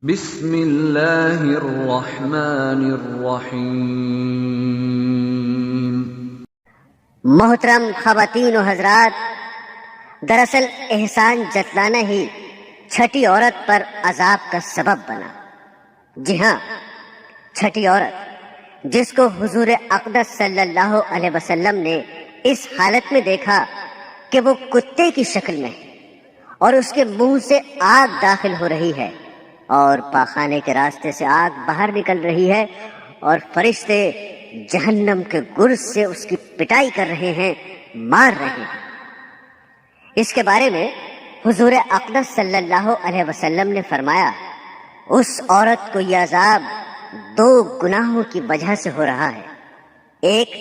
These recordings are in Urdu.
بسم اللہ الرحمن الرحیم۔ محترم خواتین و حضرات، دراصل احسان جتلانا ہی چھٹی عورت پر عذاب کا سبب بنا۔ جی ہاں، چھٹی عورت جس کو حضور اقدس صلی اللہ علیہ وسلم نے اس حالت میں دیکھا کہ وہ کتے کی شکل میں ہے اور اس کے منہ سے آگ داخل ہو رہی ہے اور پاخانے کے راستے سے آگ باہر نکل رہی ہے اور فرشتے جہنم کے گرز سے اس کی پٹائی کر رہے ہیں، مار رہے ہیں۔ اس کے بارے میں حضور اقدس صلی اللہ علیہ وسلم نے فرمایا، اس عورت کو یہ عذاب دو گناہوں کی وجہ سے ہو رہا ہے، ایک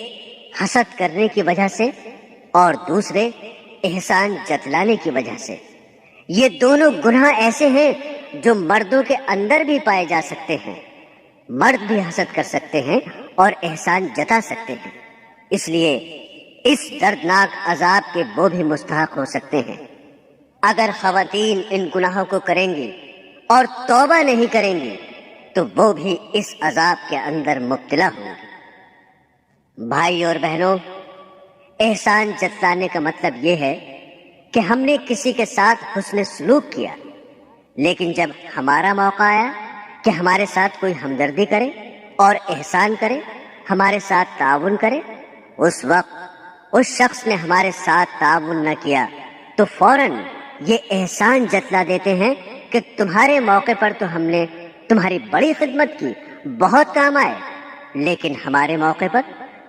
حسد کرنے کی وجہ سے اور دوسرے احسان جتلانے کی وجہ سے۔ یہ دونوں گناہ ایسے ہیں جو مردوں کے اندر بھی پائے جا سکتے ہیں۔ مرد بھی حسد کر سکتے ہیں اور احسان جتا سکتے ہیں، اس لیے اس دردناک عذاب کے وہ بھی مستحق ہو سکتے ہیں۔ اگر خواتین ان گناہوں کو کریں گی اور توبہ نہیں کریں گی تو وہ بھی اس عذاب کے اندر مبتلا ہوں گی۔ بھائی اور بہنوں، احسان جتلانے کا مطلب یہ ہے کہ ہم نے کسی کے ساتھ حسن سلوک کیا، لیکن جب ہمارا موقع آیا کہ ہمارے ساتھ کوئی ہمدردی کرے اور احسان کرے، ہمارے ساتھ تعاون کرے، اس وقت اس شخص نے ہمارے ساتھ تعاون نہ کیا تو فوراً یہ احسان جتلا دیتے ہیں کہ تمہارے موقع پر تو ہم نے تمہاری بڑی خدمت کی، بہت کام آئے، لیکن ہمارے موقع پر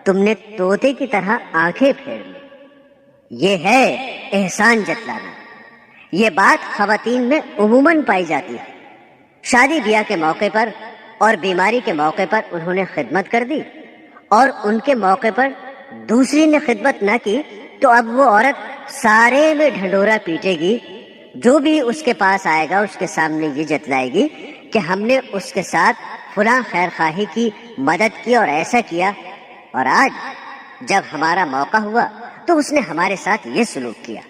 تم نے طوطے کی طرح آنکھیں پھیر لی۔ یہ ہے احسان جتلانا۔ یہ بات خواتین میں عموماً پائی جاتی ہے۔ شادی بیاہ کے موقع پر اور بیماری کے موقع پر انہوں نے خدمت کر دی اور ان کے موقع پر دوسری نے خدمت نہ کی تو اب وہ عورت سارے میں ڈھنڈورا پیٹے گی۔ جو بھی اس کے پاس آئے گا اس کے سامنے یہ جتلائے گی کہ ہم نے اس کے ساتھ فلاں خیر خواہی کی، مدد کی اور ایسا کیا، اور آج جب ہمارا موقع ہوا تو اس نے ہمارے ساتھ یہ سلوک کیا۔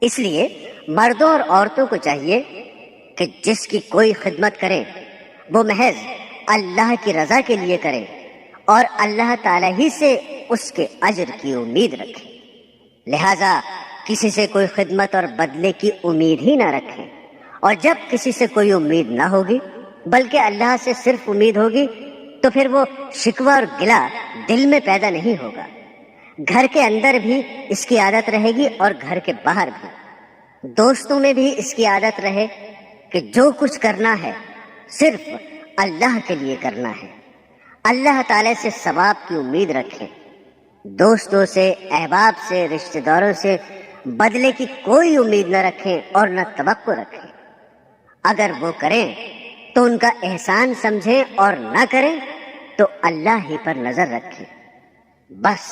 اس لیے مردوں اور عورتوں کو چاہیے کہ جس کی کوئی خدمت کرے وہ محض اللہ کی رضا کے لیے کرے اور اللہ تعالی ہی سے اس کے اجر کی امید رکھے۔ لہذا کسی سے کوئی خدمت اور بدلے کی امید ہی نہ رکھیں، اور جب کسی سے کوئی امید نہ ہوگی بلکہ اللہ سے صرف امید ہوگی تو پھر وہ شکوہ اور گلہ دل میں پیدا نہیں ہوگا۔ گھر کے اندر بھی اس کی عادت رہے گی اور گھر کے باہر بھی۔ دوستوں میں بھی اس کی عادت رہے کہ جو کچھ کرنا ہے صرف اللہ کے لیے کرنا ہے، اللہ تعالی سے ثواب کی امید رکھیں۔ دوستوں سے، احباب سے، رشتہ داروں سے بدلے کی کوئی امید نہ رکھیں اور نہ توقع رکھیں۔ اگر وہ کریں تو ان کا احسان سمجھیں اور نہ کریں تو اللہ ہی پر نظر رکھیں۔ بس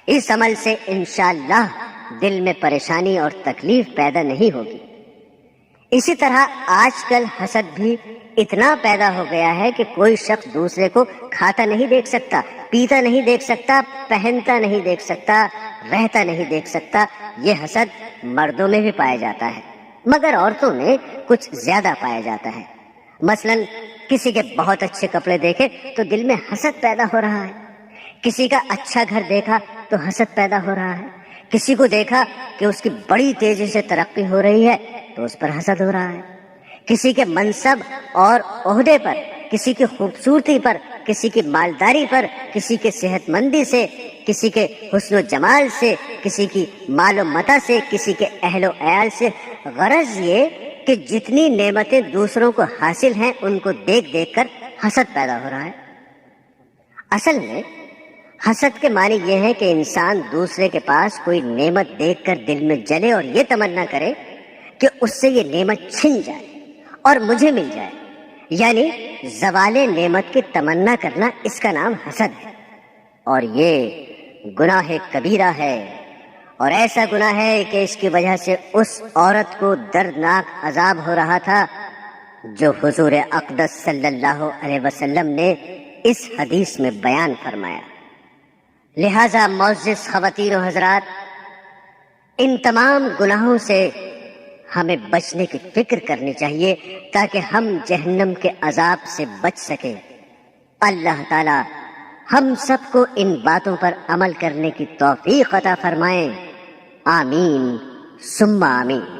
اس عمل سے انشاءاللہ دل میں پریشانی اور تکلیف پیدا نہیں ہوگی۔ اسی طرح آج کل حسد بھی اتنا پیدا ہو گیا ہے کہ کوئی شخص دوسرے کو کھاتا نہیں دیکھ سکتا، پیتا نہیں دیکھ سکتا، پہنتا نہیں دیکھ سکتا، رہتا نہیں دیکھ سکتا۔ یہ حسد مردوں میں بھی پایا جاتا ہے مگر عورتوں میں کچھ زیادہ پایا جاتا ہے۔ مثلا کسی کے بہت اچھے کپڑے دیکھے تو دل میں حسد پیدا ہو رہا ہے، کسی کا اچھا گھر دیکھا تو حسد پیدا ہو رہا ہے، کسی کو دیکھا کہ اس کی بڑی تیزی سے ترقی ہو رہی ہے تو اس پر حسد ہو رہا ہے، کسی کے منصب اور عہدے پر، کسی کی خوبصورتی پر، کسی کی مالداری پر، کسی کے صحت مندی سے، کسی کے حسن و جمال سے، کسی کی مال و متاع سے، کسی کے اہل و عیال سے۔ غرض یہ کہ جتنی نعمتیں دوسروں کو حاصل ہیں ان کو دیکھ دیکھ کر حسد پیدا ہو رہا ہے۔ اصل میں حسد کے معنی یہ ہے کہ انسان دوسرے کے پاس کوئی نعمت دیکھ کر دل میں جلے اور یہ تمنا کرے کہ اس سے یہ نعمت چھن جائے اور مجھے مل جائے، یعنی زوال نعمت کی تمنا کرنا، اس کا نام حسد ہے، اور یہ گناہ کبیرہ ہے، اور ایسا گناہ ہے کہ اس کی وجہ سے اس عورت کو دردناک عذاب ہو رہا تھا جو حضور اقدس صلی اللہ علیہ وسلم نے اس حدیث میں بیان فرمایا۔ لہذا معزز خواتین و حضرات، ان تمام گناہوں سے ہمیں بچنے کی فکر کرنی چاہیے تاکہ ہم جہنم کے عذاب سے بچ سکیں۔ اللہ تعالی ہم سب کو ان باتوں پر عمل کرنے کی توفیق عطا فرمائیں۔ آمین ثم آمین۔